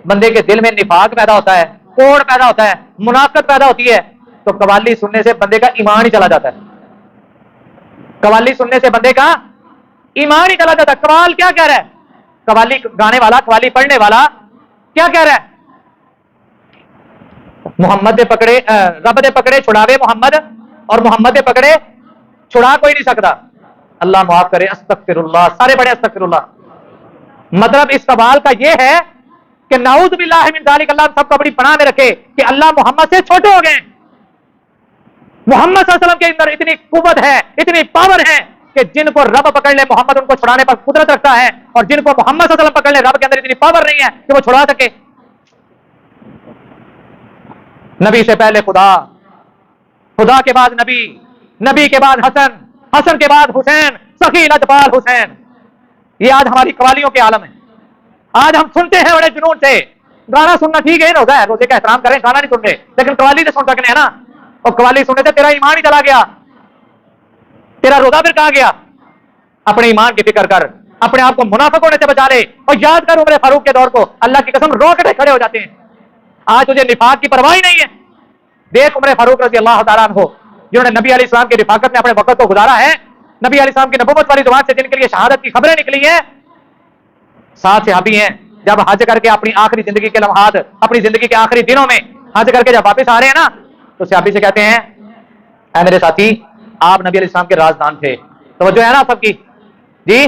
بندے کے دل میں نفاق پیدا ہوتا ہے، کوڑ پیدا ہوتا ہے، منافقت پیدا ہوتی ہے، تو قوالی سننے سے بندے کا ایمان ہی چلا جاتا ہے. قوالی سننے سے بندے کا ایمان ہی چلا جاتا. قوال کیا کہہ رہا ہے؟ قوالی گانے والا، قوالی پڑھنے والا کیا کہہ رہا ہے؟ محمد دے پکڑے رب دے پکڑے چھڑاوے محمد، اور محمد دے پکڑے چھڑا کوئی نہیں سکتا. اللہ معاف کرے. استغفر اللہ. سارے بڑے استغفر اللہ. مطلب اس قوال کا یہ ہے کہ نعوذ باللہ من ذالک، اللہ سب کو بڑی پناہ میں رکھے کہ اللہ محمد سے چھوٹے ہو گئے. محمد صلی اللہ علیہ وسلم کے اندر اتنی قوت ہے، اتنی پاور ہے کہ جن کو رب پکڑ لے محمد ان کو چھڑانے پر قدرت رکھتا ہے، اور جن کو محمد صلی اللہ علیہ وسلم پکڑ لے رب کے اندر اتنی پاور نہیں ہے کہ وہ چھڑا سکے. نبی سے پہلے خدا، خدا کے بعد نبی، نبی کے بعد حسن، حسن کے بعد حسین، سخی لجپال حسین. یہ آج ہماری قوالیوں کے عالم ہے. آج ہم سنتے ہیں بڑے جنون سے. گانا سننا ٹھیک ہے، روزہ ہے، روزے کا احترام کریں، گانا نہیں سن رہے، لیکن قوالی سے سن سکتے ہیں نا. اور قوالی سننے سے تیرا ایمان ہی چلا گیا، تیرا روزہ پھر کہاں گیا؟ اپنے ایمان کی فکر کر، اپنے آپ کو منافق ہونے سے بچا لے، اور یاد کر عمر فاروق کے دور کو. اللہ کی قسم روکٹے کھڑے ہو جاتے ہیں. آج تجھے نفاق کی پرواہ ہی نہیں ہے. دیکھ عمر فاروق رضی اللہ تعالیٰ عنہ، جنہوں نے نبی علیہ السلام کی رفاقت میں اپنے وقت کو گزارا ہے، نبی علیہ السلام کی نبوت والی زبان سے جن کے لیے شہادت کی خبریں نکلی ہیں. 7 صحابی ہیں، جب حج کر کے اپنی آخری زندگی کے لمحات، اپنی زندگی کے آخری دنوں میں حج کر کے جب واپس آ رہے ہیں نا، تو صحابی سے کہتے ہیں اے میرے ساتھی، آپ نبی علیہ السلام کے رازدان تھے. توجہ ہے نا سب کی؟ جی،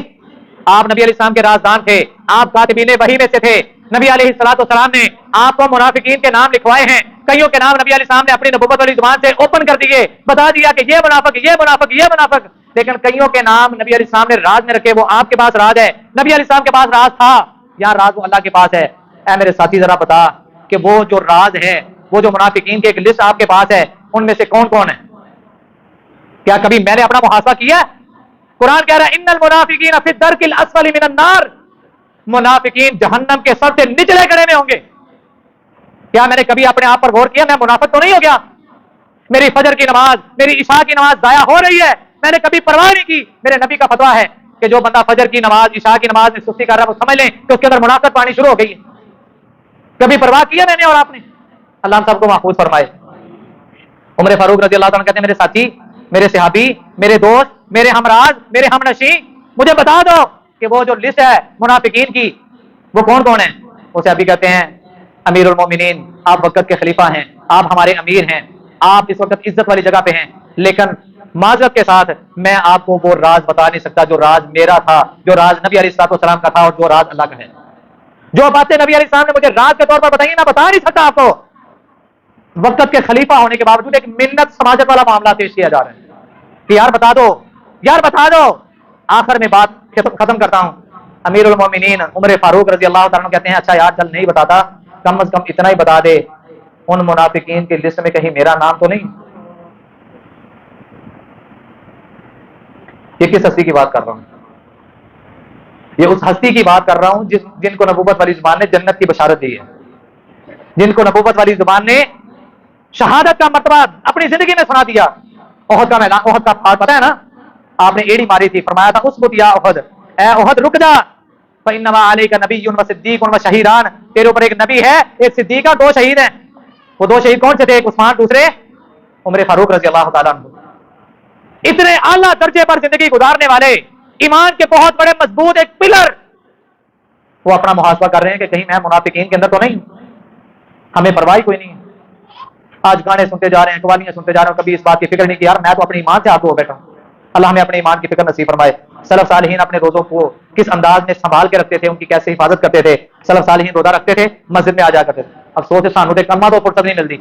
آپ نبی علیہ السلام کے رازدان تھے، آپ کاتبین وحی میں سے تھے. نبی علیہ السلام نے آپ کو منافقین کے نام لکھوائے ہیں، کئیوں کے نام نبی علیہ السلام نے اپنی نبوت والی زبان سے اوپن کر دیے، بتا دیا کہ یہ منافق، یہ منافق، یہ منافق. لیکن کئیوں کے نام نبی علیہ السلام نے راز میں رکھے، وہ آپ کے پاس راز ہے. نبی علیہ السلام کے پاس راز تھا، یا راز وہ اللہ کے پاس ہے. اے میرے ساتھی ذرا بتا کہ وہ جو راز ہے، وہ جو منافقین کی ایک لسٹ آپ کے پاس ہے، ان میں سے کون کون ہے؟ کیا کبھی میں نے اپنا محاسبہ کیا ہے؟ قرآن کہہ رہا ہے ان المنافقین فی الدرک الاسفل من النار، منافقین جہنم کے سب سے نچلے گڑھے میں ہوں گے. کیا میں نے کبھی اپنے آپ پر غور کیا میں منافق تو نہیں ہو گیا؟ میری فجر کی نماز، میری عشاء کی نماز ضائع ہو رہی ہے، میں نے کبھی پرواہ نہیں کی. میرے نبی کا فتویٰ ہے کہ جو بندہ فجر کی نماز، عشاء کی نماز میں سستی کر رہا ہے، وہ سمجھ لیں کہ اس کے اندر منافقت پانی شروع ہو گئی ہے. کبھی پرواہ کیا میں نے اور آپ نے؟ اللہ ہم سب کو محفوظ فرمائے. عمر فاروق رضی اللہ عنہ کہتے ہیں میرے ساتھی، میرے صحابی، میرے دوست، میرے ہمراز، میرے ہمنشین، مجھے بتا دو کہ وہ جو لسٹ ہے منافقین کی وہ کون کون ہے؟ وہ صحابی کہتے ہیں امیر المومنین، آپ وقت کے خلیفہ ہیں، آپ ہمارے امیر ہیں، آپ اس وقت عزت والی جگہ پہ ہیں، لیکن معذرت کے ساتھ میں آپ کو وہ راز بتا نہیں سکتا جو راز میرا تھا، جو راز نبی علیہ السلام کا تھا، اور جو راز اللہ کا ہے. جو باتیں نبی علیہ السلام نے مجھے راز کے طور پر بتائی میں بتا نہیں سکتا آپ کو. وقت کے خلیفہ ہونے کے باوجود ایک منت سماجت والا معاملہ پیش کیا جا رہا ہے کہ یار بتا دو، یار بتا دو. آخر میں بات ختم کرتا ہوں. امیر المومنین عمر فاروق رضی اللہ تعالیٰ کہتے ہیں اچھا یار چل نہیں بتاتا، کم از کم اتنا ہی بتا دے، ان منافقین کی لسٹ میں کہیں میرا نام تو نہیں؟ یہ کس ہستی کی بات کر رہا ہوں؟ یہ اس ہستی کی بات کر رہا ہوں جن کو نبوت والی زبان نے جنت کی بشارت دی ہے، جن کو نبوت والی زبان نے شہادت کا مرتبہ اپنی زندگی میں سنا دیا. احد کا میدان، احد کا پہاڑ پتہ ہے نا؟ آپ نے ایڑی ماری تھی، فرمایا تھا اسبت یا احد، اے احد رک جا، فانما علیک نبی و صدیق و شہیدان، تیرے اوپر ایک نبی ہے، ایک صدیق ہے، 2 شہید ہیں. وہ 2 شہید کون سے تھے؟ ایک عثمان، دوسرے عمر فاروق رضی اللہ تعالیٰ عنہ. اتنے اعلیٰ درجے پر زندگی گزارنے والے، ایمان کے بہت بڑے مضبوط ایک پلر، وہ اپنا محاسبہ کر رہے ہیں کہ کہیں میں منافقین کے اندر تو نہیں. ہمیں پرواہ کوئی نہیں ہے. آج گانے سنتے جا رہے ہیں، قوالیاں سنتے جا رہے ہیں، کبھی اس بات کی فکر نہیں کہ یار میں تو اپنے ایمان سے آگے ہو بیٹھا ہوں. اللہ ہمیں اپنے ایمان کی فکر نصیب فرمائے. سلف صالحین اپنے روزوں کو کس انداز میں سنبھال کے رکھتے تھے، ان کی کیسے حفاظت کرتے تھے. سلف صالحین روزہ رکھتے تھے، مسجد میں آ جا کرتے تھے. افسوس ہے سانو تے کما تو فرصت نہیں ملتی.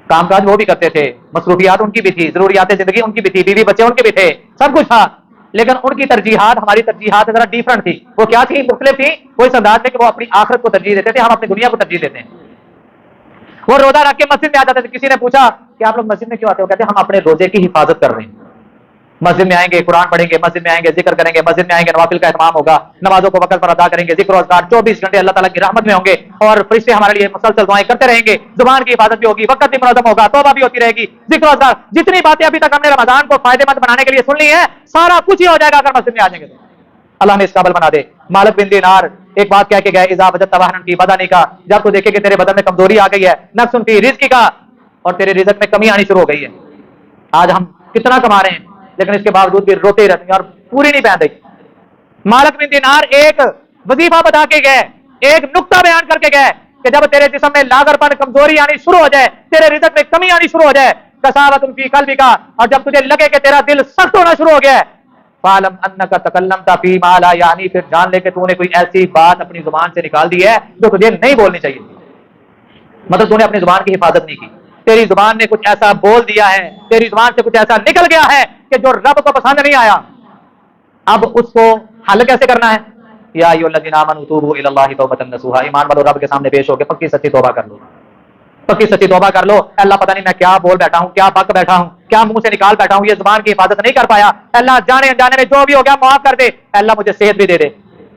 کام کاج وہ بھی کرتے تھے، مصروفیات ان کی بھی تھی، ضروریات زندگی ان کی بھی تھی، بیوی بچے ان کے بھی تھے، سب کچھ تھا، لیکن ان کی ترجیحات ہماری ترجیحات ذرا ڈیفرنٹ تھی. وہ کیا تھی؟ مختلف تھی. وہ اس انداز میں کہ وہ اپنی آخرت کو ترجیح دیتے تھے، ہم اپنی دنیا کو ترجیح دیتے ہیں. وہ روزہ رکھ کے مسجد میں آ جاتے تھے. کسی نے پوچھا کہ آپ لوگ مسجد میں کیوں آتے ہو؟ کہتے ہیں ہم اپنے روزے کی حفاظت کر رہے ہیں. مسجد میں آئیں گے، قرآن پڑھیں گے، مسجد میں آئیں گے، ذکر کریں گے، مسجد میں آئیں گے، نوافل کا اہتمام ہوگا، نمازوں کو وقت پر ادا کریں گے، ذکر و اذکار 24 گھنٹے اللہ تعالیٰ کی رحمت میں ہوں گے، اور فرشتے ہمارے لیے مسلسل دعائیں کرتے رہیں گے. زبان کی حفاظت بھی ہوگی، وقت بھی منظم ہوگا، توبہ بھی ہوتی رہے گی، ذکر و اذکار. جتنی باتیں ابھی تک ہم نے رمضان کو فائدے مند بنانے کے لیے سن لی ہیں، سارا کچھ ہی ہو جائے گا اگر مسجد میں آ جائیں گے تو. اللہ ہمیں اس قابل بنا دے. مالک بن دینار ایک بات کہہ کے گئے، اذا وجدت وهنا فی بدنک، جب تو دیکھے کہ تیرے بدن میں کمزوری آ گئی ہے، نقص فی رزقک، اور تیرے رزق میں کمی آنی شروع ہو گئی ہے. آج ہم کتنا کما رہے ہیں لیکن اس کے باوجود بھی روتے رہتے ہیں، اور پوری نہیں بیان رہی. مالک بن دینار ایک وظیفہ بتا کے گئے, ایک نقطہ بیان کر کے گئے کہ جب تیرے جسم میں لاغر پن, کمزوری آنی شروع ہو جائے, تیرے رزق میں کمی آنی شروع ہو جائے, کساوت فی قلبک, اور جب تجھے لگے کہ تیرا دل سخت ہونا شروع ہو گیا ہے, فعلم انک تکلمت فی ما لا یعنی, پھر جان لے کہ تو نے کوئی ایسی بات اپنی زبان سے نکال دی ہے جو تجھے نہیں بولنی چاہیے. مطلب تو نے اپنی زبان کی حفاظت نہیں کی, تیری زبان نے کچھ ایسا بول دیا ہے, تیری زبان سے کچھ ایسا نکل گیا ہے کہ جو رب کو پسند نہیں آیا. اب اس کو حل کیسے کرنا ہے؟ یا ایھا الذین آمنوا توبوا الی اللہ توبۃ نصوحا, ایمان والو رب کے سامنے پیش ہو کے پکی سچی توبہ کر لو, پکی سچی توبہ کر لو. اللہ پتہ نہیں میں کیا بول بیٹھا ہوں, کیا بک بیٹھا ہوں, کیا منہ سے نکال بیٹھا ہوں, یہ زبان کی حفاظت نہیں کر پایا. اللہ جانے انجانے میں جو بھی ہو گیا معاف کر دے. اللہ مجھے صحت بھی دے دے,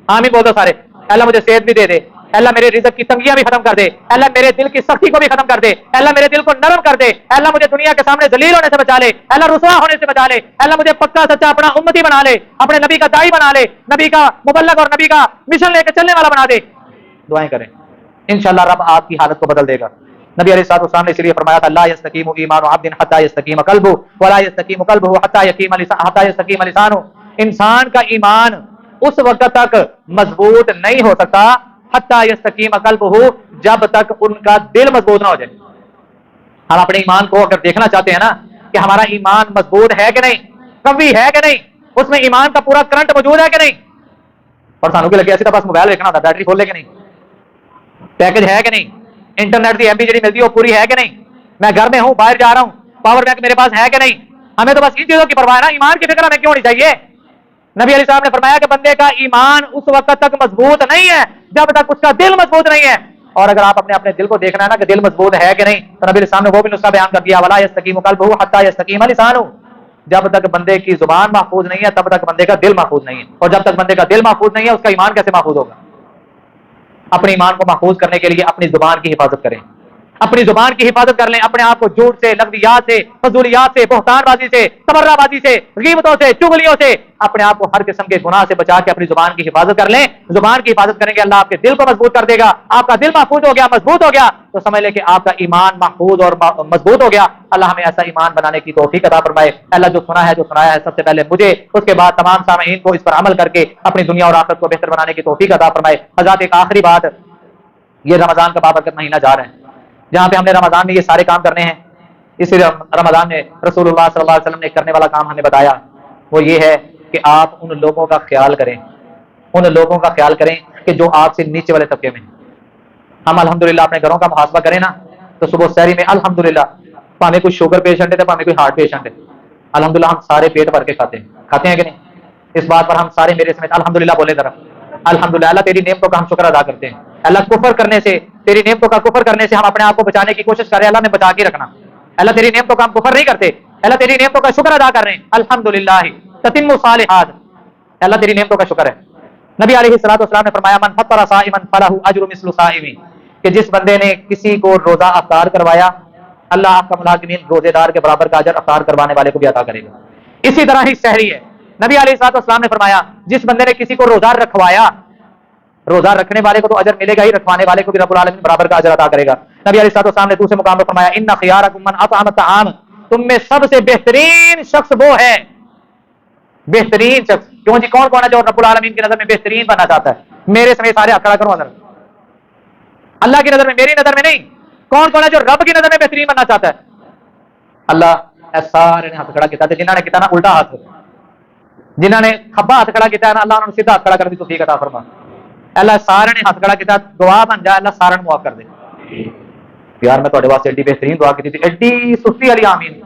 آمین بول دو سارے. اللہ مجھے صحت بھی دے دے. اللہ میرے رزق کی تنگیاں بھی ختم کر دے. اللہ میرے دل کی سختی کو بھی ختم کر دے. اللہ میرے دل کو نرم کر دے. اللہ مجھے دنیا کے سامنے ذلیل ہونے سے بچا لے. اللہ رسوا ہونے سے بچا لے. اللہ مجھے پکا سچا اپنا امتی بنا لے, اپنے نبی کا داعی بنا لے, نبی کا مبلغ اور نبی کا مشن لے کے چلنے والا بنا دے. دعائیں کریں, انشاءاللہ رب آپ کی حالت کو بدل دے گا. نبی علیہ الصلوۃ والسلام نے اس لیے فرمایا تھا, لا یستقیم ایمان عبد حتی یستقیم قلبہ ولا یستقیم قلبہ حتی یستقیم لسانہ. انسان کا ایمان اس وقت تک مضبوط نہیں ہو سکتا حتی یستقیم قلبہ, جب تک ان کا دل مضبوط نہ ہو جائے. ہم اپنے ایمان کو اگر دیکھنا چاہتے ہیں نا کہ ہمارا ایمان مضبوط ہے کہ نہیں, قوی ہے کہ نہیں, اس میں ایمان کا پورا کرنٹ موجود ہے کہ نہیں. اور سانو کی لگے ایسے بس موبائل دیکھنا ہوتا, بیٹری کھول لے کہ نہیں, پیکج ہے کہ نہیں, انٹرنیٹ کی ایم بی جی ملتی ہے وہ پوری ہے کہ نہیں, میں گھر میں ہوں باہر جا رہا ہوں پاور بینک میرے پاس ہے کہ نہیں. ہمیں تو بس ان چیزوں کی پرواہ ہے نا, ایمان کی فکر ہمیں کیوں نہیں چاہیے. نبی علیہ السلام نے فرمایا کہ بندے کا ایمان اس وقت تک مضبوط نہیں ہے جب تک اس کا دل مضبوط نہیں ہے. اور اگر آپ اپنے دل کو دیکھنا ہے نا کہ دل مضبوط ہے کہ نہیں, تو نبی علیہ السلام نے وہ بھی نسخہ بیان کر دیا, ولا یستقیم قلبہ حتی یستقیم لسانہ. جب تک بندے کی زبان محفوظ نہیں ہے تب تک بندے کا دل محفوظ نہیں ہے, اور جب تک بندے کا دل محفوظ نہیں ہے اس کا ایمان کیسے محفوظ ہوگا. اپنے ایمان کو محفوظ کرنے کے لیے اپنی زبان کی حفاظت کریں, اپنی زبان کی حفاظت کر لیں, اپنے آپ کو جھوٹ سے, لغویات سے, فضولیات سے, بہتان بازی سے, تبرہ بازی سے, غیبتوں سے, چغلیوں سے, اپنے آپ کو ہر قسم کے گناہ سے بچا کے اپنی زبان کی حفاظت کر لیں. زبان کی حفاظت کریں گے اللہ آپ کے دل کو مضبوط کر دے گا. آپ کا دل محفوظ ہو گیا, مضبوط ہو گیا, تو سمجھ لیں کہ آپ کا ایمان محفوظ اور مضبوط ہو گیا. اللہ ہمیں ایسا ایمان بنانے کی توفیق عطا فرمائے. اللہ جو سنا ہے, جو سنایا ہے, سب سے پہلے مجھے, اس کے بعد تمام سامعین کو اس پر عمل کر کے اپنی دنیا اور آخرت کو بہتر بنانے کی توفیق عطا فرمائے. حضرات ایک آخری بات, یہ رمضان کا بابرکت مہینہ جا رہے ہیں جہاں پہ ہم نے رمضان میں یہ سارے کام کرنے ہیں. اسی رمضان میں رسول اللہ صلی اللہ علیہ وسلم نے کرنے والا کام ہمیں بتایا, وہ یہ ہے کہ آپ ان لوگوں کا خیال کریں, ان لوگوں کا خیال کریں کہ جو آپ سے نیچے والے طبقے میں ہیں. ہم الحمدللہ اپنے گھروں کا محاسبہ کریں نا تو صبح سحری میں الحمدللہ, پانے کوئی شوگر پیشنٹ ہے, پانے کوئی ہارٹ پیشنٹ ہے, الحمدللہ ہم سارے پیٹ بھر کے کھاتے ہیں کہ نہیں. اس بات پر ہم سارے میرے سمیت الحمدللہ بولے ذرا, الحمدللہ. اللہ تیری نعمتوں کا ہم شکر ادا کرتے ہیں. اللہ کفر کرنے سے, تیری نعمتوں کا کفر کرنے سے ہم اپنے آپ کو بچانے کی کوشش کر رہے ہیں. اللہ نے بچا کے رکھنا. اللہ تیری نعمتوں کا ہم کفر نہیں کرتے, اللہ تیری نعمتوں کا شکر ادا کر رہے ہیں. الحمدللہ تتم الصالحات, اللہ تیری نعمتوں کا شکر ہے. نبی علیہ الصلوۃ والسلام نے فرمایا, من فطر صائما فلہ اجر مثل صائم, کہ جس بندے نے کسی کو روزہ افطار کروایا, اللہ احکم الحاکمین روزے دار کے برابر کا اجر افطار کروانے والے کو بھی عطا کرے گا. اسی طرح ہی سحری ہے. نبی علیہ الصلوۃ والسلام نے فرمایا, جس بندے نے کسی کو روزہ رکھوایا, روزہ رکھنے والے کو تو اجر ملے گا ہی, رکھوانے والے کو بھی رب العالمین برابر کا اجر عطا کرے گا. نبی علیہ الصلوۃ والسلام نے دوسرے مقام پر فرمایا, ان خیارکم من اطعم الطعام, تم میں سب سے بہترین شخص وہ ہے, بہترین شخص. کیوں جی, کون کون ہے جو رب العالمین کی نظر میں بہترین بننا چاہتا ہے؟ میرے سمیت سارے ہاتھ کھڑا کرو اندر. اللہ کی نظر میں, میری نظر میں نہیں. کون کون ہے جو رب کی نظر میں بہترین بننا چاہتا ہے؟ اللہ سارے نے ہاتھ کھڑا کیا تھا. جنہوں نے کیا نا الٹا ہاتھ, جنہوں نے کھبا ہاتھ کھڑا کیا نا, اللہ انہوں نے سیدھا ہاتھ کھڑا کر دی توفیق عطا فرما. اللہ سارے نے ہاتھ کھڑا کیا, گواہ بن جائے, اللہ سارے نے معاف کر دے. یار میں تھوڑے واسطے ایڈی بہترین دعا کی تھی, ایڈی سستی والی آمین.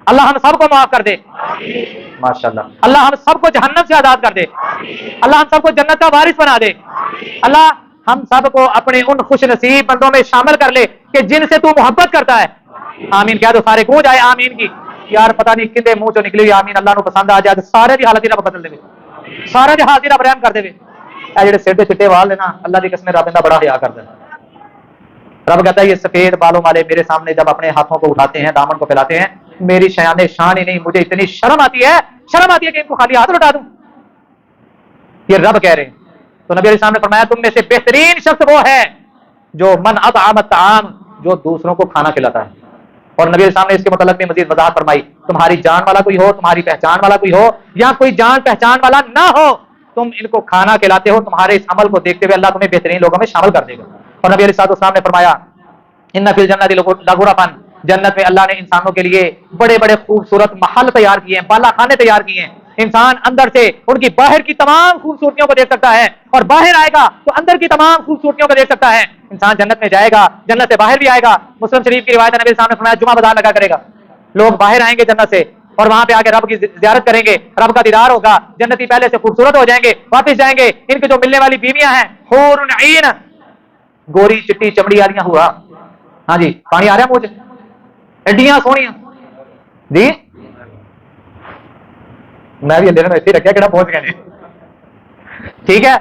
اللہ ہم سب کو معاف کر دے ماشاءاللہ. اللہ ہم سب کو جہنم سے آزاد کر دے. اللہ ہم سب کو جنت کا وارث بنا دے. اللہ ہم سب کو اپنے ان خوش نصیب بندوں میں شامل کر لے کہ جن سے تو محبت کرتا ہے. آمین کہہ دو سارے, گونج آئے آمین کی. یار پتہ نہیں کدے منہ چوں نکلی ہوئی آمین اللہ نو پسند آ جائے, سارے دی حالت ہی رب بدل دے, سارے دی حالت ہی رب رحم کر دے. اے جڑے سر دے چٹے وال نے نا, اللہ دی قسم رب اندا بڑا حیا کردا ہے. رب کہتا ہے یہ سفید بالوں والے میرے سامنے جب اپنے ہاتھوں کو اٹھاتے ہیں, دامن کو پھیلاتے ہیں, میری شان ہی نہیں, مجھے اتنی شرم آتی ہے کہ ان کو خالی ہاتھ لٹا دوں. یہ رب کہہ رہے ہیں. تو نبی علیہ السلام نے فرمایا, تم میں سے بہترین شخص وہ ہے جو من اطعم الطعام, جو دوسروں کو کھانا کھلاتا ہے. اور نبی علیہ السلام نے اس کے متعلق میں مزید وضاحت فرمائی, تمہاری جان والا کوئی ہو, تمہاری پہچان والا کوئی ہو, یا کوئی جان پہچان والا نہ ہو, تم ان کو کھانا کھلاتے ہو, تمہارے اس عمل کو دیکھتے ہوئے اللہ تمہیں بہترین لوگوں میں شامل کر دے گا. اور نبی علیہ الصلوۃ والسلام نے فرمایا ان فی الجنۃ لغرفا, جنت میں اللہ نے انسانوں کے لیے بڑے بڑے خوبصورت محل تیار کیے ہیں, بالا خانے تیار کیے ہیں. انسان اندر سے ان کی باہر کی تمام خوبصورتیوں کو دیکھ سکتا ہے, اور باہر آئے گا تو اندر کی تمام خوبصورتیوں کو دیکھ سکتا ہے. انسان جنت میں جائے گا, جنت سے باہر بھی آئے گا. مسلم شریف کی روایت ہے, نبی صاحب نے فرمایا جمعہ بازار لگا کرے گا, لوگ باہر آئیں گے جنت سے اور وہاں پہ آ کے رب کی زیارت کریں گے, رب کا دیدار ہوگا, جنتی پہلے سے خوبصورت ہو جائیں گے, واپس جائیں گے. ان کی جو ملنے والی بیویاں ہیں حور عین, گوری چٹی چمڑی والیاں ہوا, ہاں جی پانی آ رہا ہے مجھے, اڈیاں سونیاں جی, میں بھی اندھیرے میں ایسے ہی رکھا کہ پہنچ گئے, ٹھیک ہے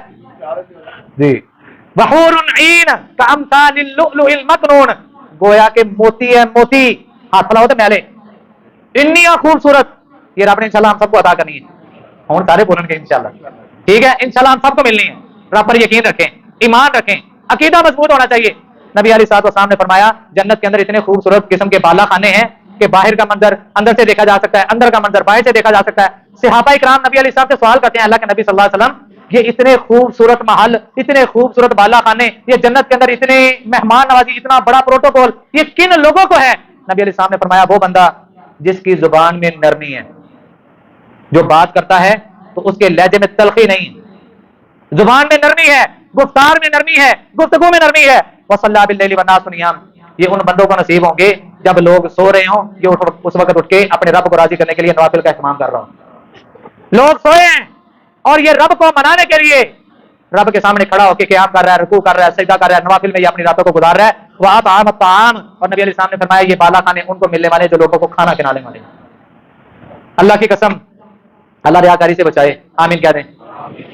جی. وحور عین کامثال اللؤلؤ المکنون, گویا کہ موتی ہے, موتی ہاتھ پھیلاؤ تو میلے, اتنی خوبصورت. یہ رب نے انشاءاللہ ہم سب کو عطا کرنی ہے, ہم سارے بولیں گے انشاءاللہ, ٹھیک ہے انشاءاللہ ہم سب کو ملنی ہے. رب پر یقین رکھیں, ایمان رکھیں, عقیدہ مضبوط ہونا چاہیے. نبی علیہ الصلوۃ والسلام نے فرمایا جنت کے اندر اتنے خوبصورت قسم کے بالا خانے ہیں کہ باہر کا منظر اندر سے دیکھا جا سکتا ہے, اندر کا منظر باہر سے دیکھا جا سکتا ہے. صحابہ کرام نبی علیہ السلام سے سوال کرتے ہیں, اللہ کے نبی صلی اللہ علیہ وسلم یہ اتنے خوبصورت محل, اتنے خوبصورت بالا خانے, یہ جنت کے اندر اتنے مہمان نوازی, اتنا بڑا پروٹوکول, یہ کن لوگوں کو ہے؟ نبی علیہ السلام نے فرمایا وہ بندہ جس کی زبان میں نرمی ہے, جو بات کرتا ہے تو اس کے لہجے میں تلخی نہیں, زبان میں نرمی ہے, گفتار میں نرمی ہے, گفتگو میں نرمی ہے. وصلی باللیل والناس نیام, یہ ان بندوں کو نصیب ہوں گے جب لوگ سو رہے ہوں, یہ اس وقت اٹھ کے اپنے رب کو راضی کرنے کے لیے نوافل کا اہتمام کر رہا ہوں. لوگ سوئے ہیں اور یہ رب کو منانے کے لیے رب کے سامنے کھڑا ہو کے قیام کر رہا ہے, رکوع کر رہا ہے, سجدہ کر رہا ہے, نوافل میں یہ اپنی راتوں کو گزار رہا ہے. وَأَطْعَمَ الطَّعَامَ, اور نبی علیہ السلام نے فرمایا یہ بالا خانے ان کو ملنے والے جو لوگوں کو کھانا کھلانے والے. اللہ کی قسم, اللہ ریاکاری سے بچائے, آمین کہہ دیں.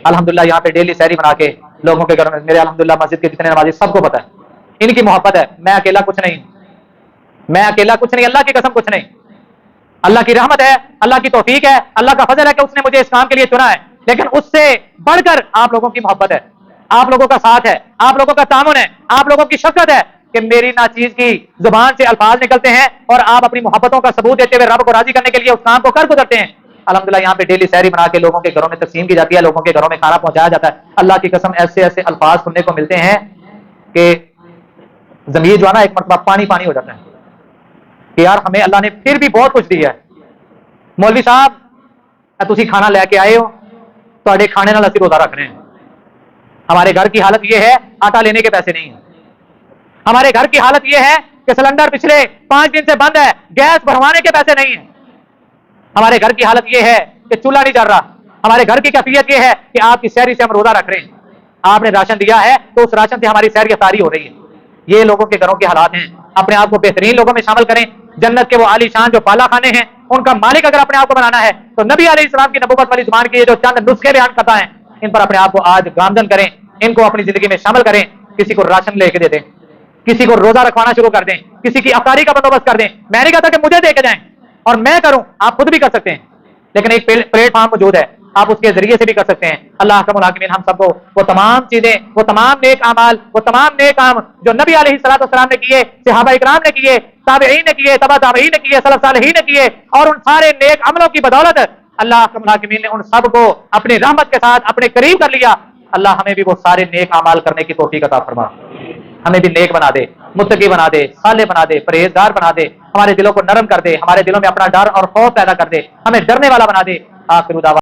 الحمدللہ یہاں پہ ڈیلی سحری بنا کے لوگوں کے گھروں میں, میرے الحمدللہ مسجد کے جتنے نمازی سب کو پتا ہے ان کی محبت ہے. میں اکیلا کچھ نہیں, میں اکیلا کچھ نہیں, اللہ کی قسم کچھ نہیں. اللہ کی رحمت ہے, اللہ کی توفیق ہے, اللہ کا فضل ہے کہ اس نے مجھے اس کام کے لیے چنا ہے. لیکن اس سے بڑھ کر آپ لوگوں کی محبت ہے, آپ لوگوں کا ساتھ ہے, آپ لوگوں کا تعاون ہے, آپ لوگوں کی شفقت ہے کہ میری ناچیز کی زبان سے الفاظ نکلتے ہیں اور آپ اپنی محبتوں کا ثبوت دیتے ہوئے رب کو راضی کرنے کے لیے اس کام کو کر گزرتے ہیں. الحمدللہ یہاں پہ ڈیلی سحری بنا کے لوگوں کے گھروں میں تقسیم کی جاتی ہے, لوگوں کے گھروں میں کھانا پہنچایا جاتا ہے. اللہ کی قسم ایسے ایسے الفاظ سننے کو ملتے ہیں کہ ضمیر جو ہے نا ایک مرتبہ پانی پانی ہو جاتا ہے کہ یار ہمیں اللہ نے پھر بھی بہت کچھ دیا ہے. مولوی صاحب تسی کھانا لے کے آئے ہو, تھوڑے کھانے نال اسی روزہ رکھ رہے ہیں. ہمارے گھر کی حالت یہ ہے آٹا لینے کے پیسے نہیں ہیں. ہمارے گھر کی حالت یہ ہے کہ سلنڈر پچھلے 5 دن سے بند ہے, گیس بھروانے کے پیسے نہیں ہیں. ہمارے گھر کی حالت یہ ہے کہ چولہا نہیں جل رہا. ہمارے گھر کی کیفیت یہ ہے کہ آپ کی سحری سے ہم روزہ رکھ رہے ہیں, آپ نے راشن دیا ہے تو اس راشن سے ہماری سحری افطاری ہو رہی ہے. یہ لوگوں کے گھروں کے حالات ہیں. اپنے آپ کو بہترین لوگوں میں شامل کریں. جنت کے وہ عالی شان جو بالا خانے ہیں ان کا مالک اگر اپنے آپ کو بنانا ہے تو نبی علیہ السلام کی نبوت والی زبان کی جو چند نسخے بیان کرتا ہے ان پر اپنے آپ کو آج گامزن کریں, ان کو اپنی زندگی میں شامل کریں. کسی کو راشن لے کے دے دیں, کسی کو روزہ رکھوانا شروع کر دیں, کسی کی افطاری کا بندوبست کر دیں. میں نے کہا تھا کہ مجھے دے کے جائیں اور میں کروں, آپ خود بھی کر سکتے ہیں, لیکن ایک پلیٹ فارم موجود ہے, آپ اس کے ذریعے سے بھی کر سکتے ہیں. اللہ اکرم الحاکمین ہم سب کو وہ تمام چیزیں, وہ تمام نیک اعمال, وہ تمام نیک کام جو نبی علیہ الصلوۃ والسلام نے کیے, صحابہ اکرام نے کیے, تابعین نے کیے, تبع تابعین نے کیے, سلف صالحین نے کیے, اور ان سارے نیک عملوں کی بدولت اللہ اکرم الحاکمین نے ان سب کو اپنی رحمت کے ساتھ اپنے قریب کر لیا. اللہ ہمیں بھی وہ سارے نیک اعمال کرنے کی توفیق عطا فرما, ہمیں بھی نیک بنا دے, متقی بنا دے, صالح بنا دے, پرہیزگار بنا دے, ہمارے دلوں کو نرم کر دے, ہمارے دلوں میں اپنا ڈر اور خوف پیدا کر دے, ہمیں ڈرنے والا بنا دے. آخر دعوانا